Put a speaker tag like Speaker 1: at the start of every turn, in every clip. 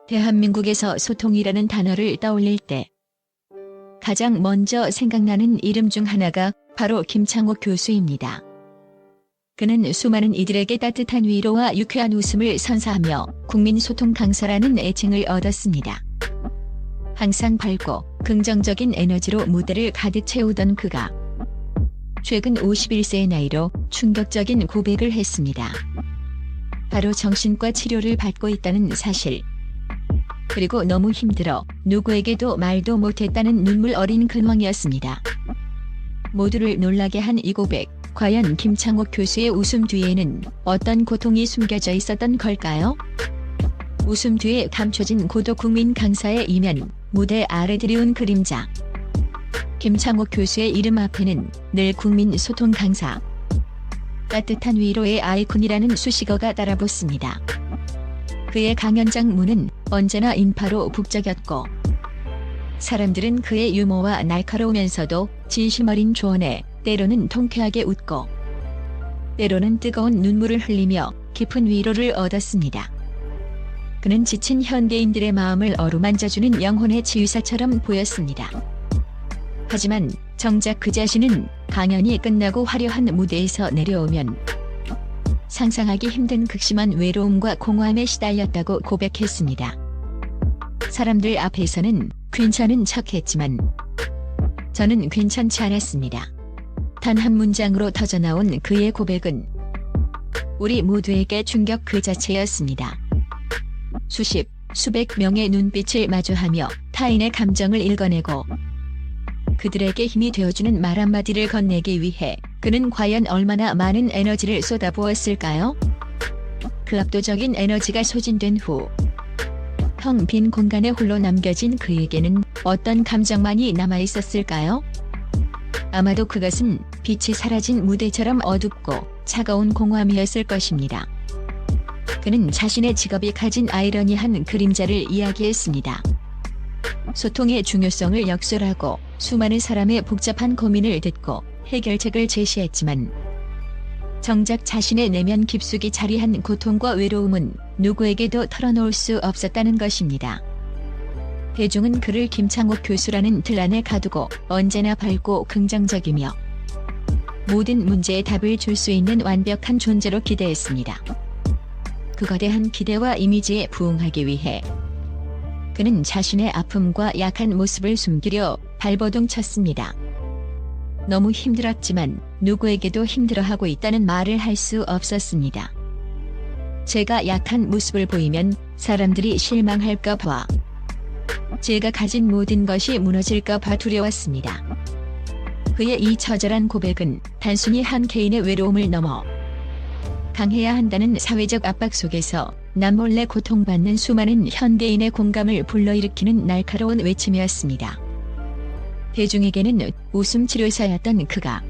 Speaker 1: 대한민국에서 소통이라는 단어를 떠올릴 때 가장 먼저 생각나는 이름 중 하나가 바로 김창옥 교수입니다. 그는 수많은 이들에게 따뜻한 위로와 유쾌한 웃음을 선사하며 국민소통 강사라는 애칭을 얻었습니다. 항상 밝고 긍정적인 에너지로 무대를 가득 채우던 그가 최근 51세의 나이로 충격적인 고백을 했습니다. 바로 정신과 치료를 받고 있다는 사실. 그리고 너무 힘들어 누구에게도 말도 못했다는 눈물 어린 근황이었습니다. 모두를 놀라게 한 이 고백, 과연 김창옥 교수의 웃음 뒤에는 어떤 고통이 숨겨져 있었던 걸까요? 웃음 뒤에 감춰진 고독 국민 강사의 이면, 무대 아래 드리운 그림자. 김창옥 교수의 이름 앞에는 늘 국민 소통 강사, 따뜻한 위로의 아이콘이라는 수식어가 따라붙습니다. 그의 강연장 문은 언제나 인파로 북적였고 사람들은 그의 유머와 날카로우면서도 진심 어린 조언에 때로는 통쾌하게 웃고 때로는 뜨거운 눈물을 흘리며 깊은 위로를 얻었습니다. 그는 지친 현대인들의 마음을 어루만져주는 영혼의 치유사처럼 보였습니다. 하지만 정작 그 자신은 강연이 끝나고 화려한 무대에서 내려오면 상상하기 힘든 극심한 외로움과 공허함에 시달렸다고 고백했습니다. 사람들 앞에서는 괜찮은 척했지만 저는 괜찮지 않았습니다. 단 한 문장으로 터져나온 그의 고백은 우리 모두에게 충격 그 자체였습니다. 수백 명의 눈빛을 마주하며 타인의 감정을 읽어내고 그들에게 힘이 되어주는 말 한마디를 건네기 위해 그는 과연 얼마나 많은 에너지를 쏟아부었을까요? 그 압도적인 에너지가 소진된 후 텅 빈 공간에 홀로 남겨진 그에게는 어떤 감정만이 남아있었을까요? 아마도 그것은 빛이 사라진 무대처럼 어둡고 차가운 공허함이었을 것입니다. 그는 자신의 직업이 가진 아이러니한 그림자를 이야기했습니다. 소통의 중요성을 역설하고 수많은 사람의 복잡한 고민을 듣고 해결책을 제시했지만 정작 자신의 내면 깊숙이 자리한 고통과 외로움은 누구에게도 털어놓을 수 없었다는 것입니다. 대중은 그를 김창옥 교수라는 틀 안에 가두고 언제나 밝고 긍정적이며 모든 문제에 답을 줄 수 있는 완벽한 존재로 기대했습니다. 그 거대한 기대와 이미지에 부응하기 위해 그는 자신의 아픔과 약한 모습을 숨기려 발버둥 쳤습니다. 너무 힘들었지만 누구에게도 힘들어하고 있다는 말을 할 수 없었습니다. 제가 약한 모습을 보이면 사람들이 실망할까 봐, 제가 가진 모든 것이 무너질까 봐 두려웠습니다. 그의 이 처절한 고백은 단순히 한 개인의 외로움을 넘어 강해야 한다는 사회적 압박 속에서 남몰래 고통받는 수많은 현대인의 공감을 불러일으키는 날카로운 외침이었습니다. 대중에게는 웃음 치료사였던 그가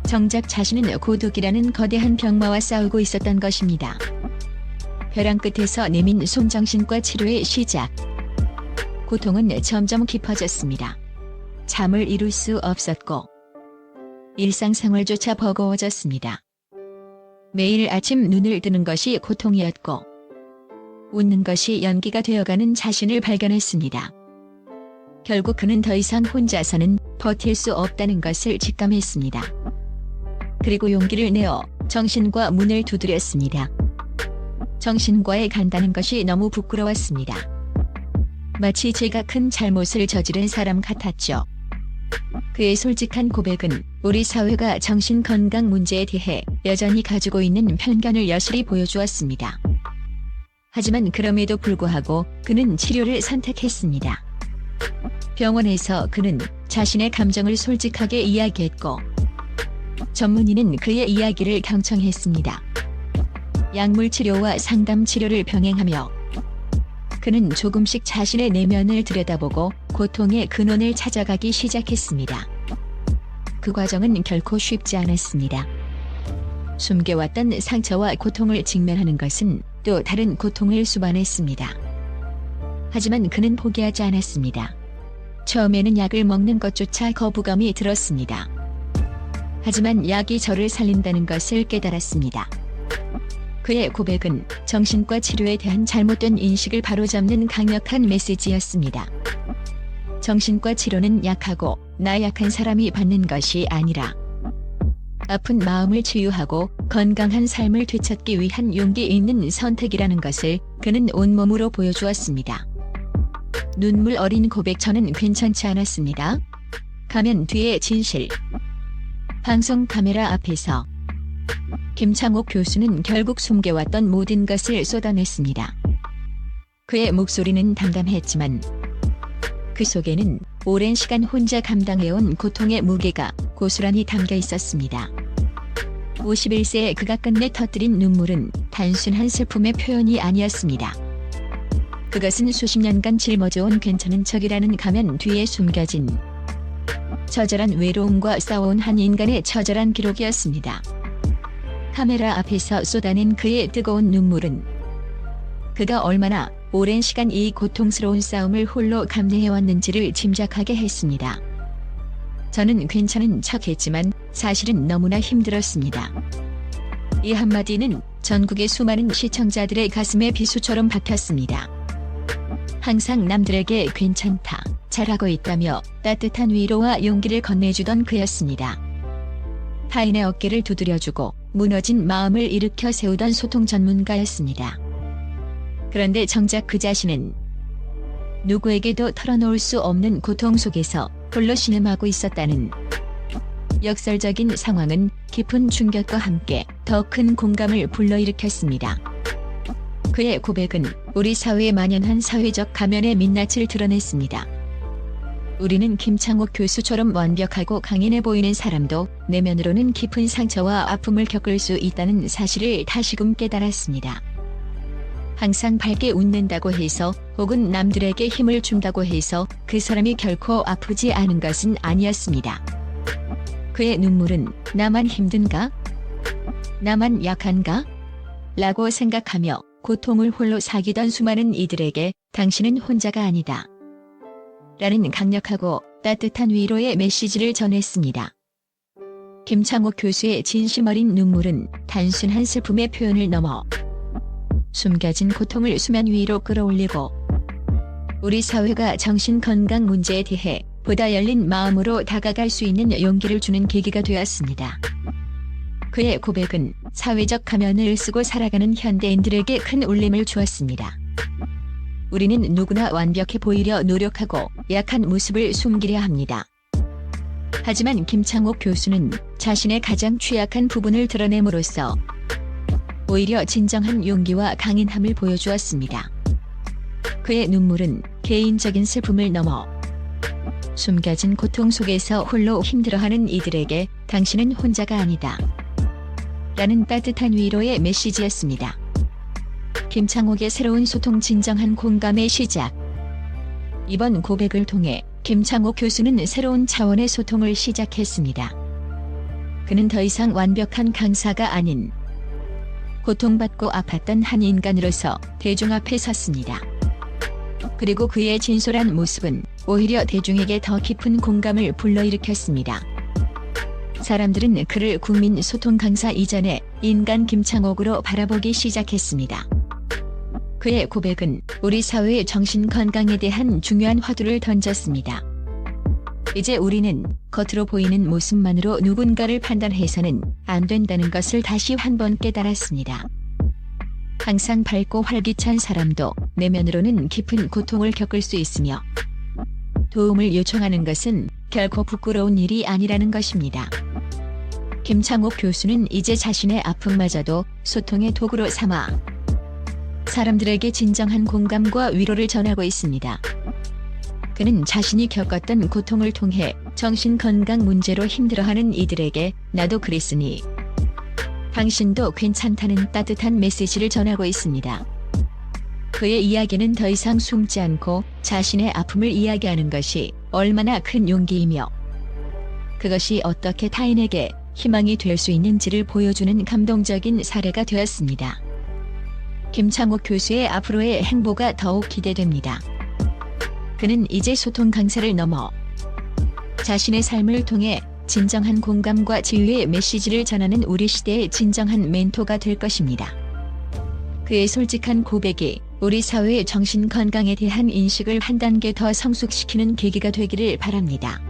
Speaker 1: 정작 자신은 고독이라는 거대한 병마와 싸우고 있었던 것입니다. 벼랑 끝에서 내민 손정신과 치료의 시작. 고통은 점점 깊어졌습니다. 잠을 이룰 수 없었고 일상생활조차 버거워졌습니다. 매일 아침 눈을 뜨는 것이 고통이었고 웃는 것이 연기가 되어가는 자신을 발견했습니다. 결국 그는 더 이상 혼자서는 버틸 수 없다는 것을 직감했습니다. 그리고 용기를 내어 정신과 문을 두드렸습니다. 정신과에 간다는 것이 너무 부끄러웠습니다. 마치 제가 큰 잘못을 저지른 사람 같았죠. 그의 솔직한 고백은 우리 사회가 정신건강 문제에 대해 여전히 가지고 있는 편견을 여실히 보여주었습니다. 하지만 그럼에도 불구하고 그는 치료를 선택했습니다. 병원에서 그는 자신의 감정을 솔직하게 이야기했고 전문의는 그의 이야기를 경청했습니다. 약물 치료와 상담 치료를 병행하며 그는 조금씩 자신의 내면을 들여다보고 고통의 근원을 찾아가기 시작했습니다. 그 과정은 결코 쉽지 않았습니다. 숨겨왔던 상처와 고통을 직면하는 것은 또 다른 고통을 수반했습니다. 하지만 그는 포기하지 않았습니다. 처음에는 약을 먹는 것조차 거부감이 들었습니다. 하지만 약이 저를 살린다는 것을 깨달았습니다. 그의 고백은 정신과 치료에 대한 잘못된 인식을 바로잡는 강력한 메시지였습니다. 정신과 치료는 약하고 나약한 사람이 받는 것이 아니라 아픈 마음을 치유하고 건강한 삶을 되찾기 위한 용기 있는 선택이라는 것을 그는 온몸으로 보여주었습니다. 눈물 어린 고백. 저는 괜찮지 않았습니다. 가면 뒤의 진실. 방송 카메라 앞에서 김창옥 교수는 결국 숨겨왔던 모든 것을 쏟아냈습니다. 그의 목소리는 담담했지만 그 속에는 오랜 시간 혼자 감당해온 고통의 무게가 고스란히 담겨 있었습니다. 51세에 그가 끝내 터뜨린 눈물은 단순한 슬픔의 표현이 아니었습니다. 그것은 수십 년간 짊어져온 괜찮은 척이라는 가면 뒤에 숨겨진 처절한 외로움과 싸워온 한 인간의 처절한 기록이었습니다. 카메라 앞에서 쏟아낸 그의 뜨거운 눈물은 그가 얼마나 오랜 시간 이 고통스러운 싸움을 홀로 감내해왔는지를 짐작하게 했습니다. 저는 괜찮은 척했지만 사실은 너무나 힘들었습니다. 이 한마디는 전국의 수많은 시청자들의 가슴에 비수처럼 박혔습니다. 항상 남들에게 괜찮다, 잘하고 있다며 따뜻한 위로와 용기를 건네주던 그였습니다. 타인의 어깨를 두드려주고 무너진 마음을 일으켜 세우던 소통 전문가였습니다. 그런데 정작 그 자신은 누구에게도 털어놓을 수 없는 고통 속에서 홀로 신음하고 있었다는 역설적인 상황은 깊은 충격과 함께 더 큰 공감을 불러일으켰습니다. 그의 고백은 우리 사회에 만연한 사회적 가면의 민낯을 드러냈습니다. 우리는 김창옥 교수처럼 완벽하고 강인해 보이는 사람도 내면으로는 깊은 상처와 아픔을 겪을 수 있다는 사실을 다시금 깨달았습니다. 항상 밝게 웃는다고 해서 혹은 남들에게 힘을 준다고 해서 그 사람이 결코 아프지 않은 것은 아니었습니다. 그의 눈물은 나만 힘든가? 나만 약한가? 라고 생각하며 고통을 홀로 사귀던 수많은 이들에게 당신은 혼자가 아니다. 라는 강력하고 따뜻한 위로의 메시지를 전했습니다. 김창옥 교수의 진심 어린 눈물은 단순한 슬픔의 표현을 넘어 숨겨진 고통을 수면 위로 끌어올리고 우리 사회가 정신건강 문제에 대해 보다 열린 마음으로 다가갈 수 있는 용기를 주는 계기가 되었습니다. 그의 고백은 사회적 가면을 쓰고 살아가는 현대인들에게 큰 울림을 주었습니다. 우리는 누구나 완벽해 보이려 노력하고 약한 모습을 숨기려 합니다. 하지만 김창옥 교수는 자신의 가장 취약한 부분을 드러냄으로써 오히려 진정한 용기와 강인함을 보여주었습니다. 그의 눈물은 개인적인 슬픔을 넘어 숨겨진 고통 속에서 홀로 힘들어하는 이들에게 당신은 혼자가 아니다. 라는 따뜻한 위로의 메시지였습니다. 김창옥의 새로운 소통, 진정한 공감의 시작. 이번 고백을 통해 김창옥 교수는 새로운 차원의 소통을 시작했습니다. 그는 더 이상 완벽한 강사가 아닌 고통받고 아팠던 한 인간으로서 대중 앞에 섰습니다. 그리고 그의 진솔한 모습은 오히려 대중에게 더 깊은 공감을 불러일으켰습니다. 사람들은 그를 국민 소통 강사 이전에 인간 김창옥으로 바라보기 시작했습니다. 그의 고백은 우리 사회의 정신 건강에 대한 중요한 화두를 던졌습니다. 이제 우리는 겉으로 보이는 모습만으로 누군가를 판단해서는 안 된다는 것을 다시 한 번 깨달았습니다. 항상 밝고 활기찬 사람도 내면으로는 깊은 고통을 겪을 수 있으며 도움을 요청하는 것은 결코 부끄러운 일이 아니라는 것입니다. 김창옥 교수는 이제 자신의 아픔마저도 소통의 도구로 삼아 사람들에게 진정한 공감과 위로를 전하고 있습니다. 그는 자신이 겪었던 고통을 통해 정신건강 문제로 힘들어하는 이들에게 나도 그랬으니 당신도 괜찮다는 따뜻한 메시지를 전하고 있습니다. 그의 이야기는 더 이상 숨지 않고 자신의 아픔을 이야기하는 것이 얼마나 큰 용기이며 그것이 어떻게 타인에게 희망이 될 수 있는지를 보여주는 감동적인 사례가 되었습니다. 김창옥 교수의 앞으로의 행보가 더욱 기대됩니다. 그는 이제 소통 강사를 넘어 자신의 삶을 통해 진정한 공감과 치유의 메시지를 전하는 우리 시대의 진정한 멘토가 될 것입니다. 그의 솔직한 고백이 우리 사회의 정신 건강에 대한 인식을 한 단계 더 성숙시키는 계기가 되기를 바랍니다.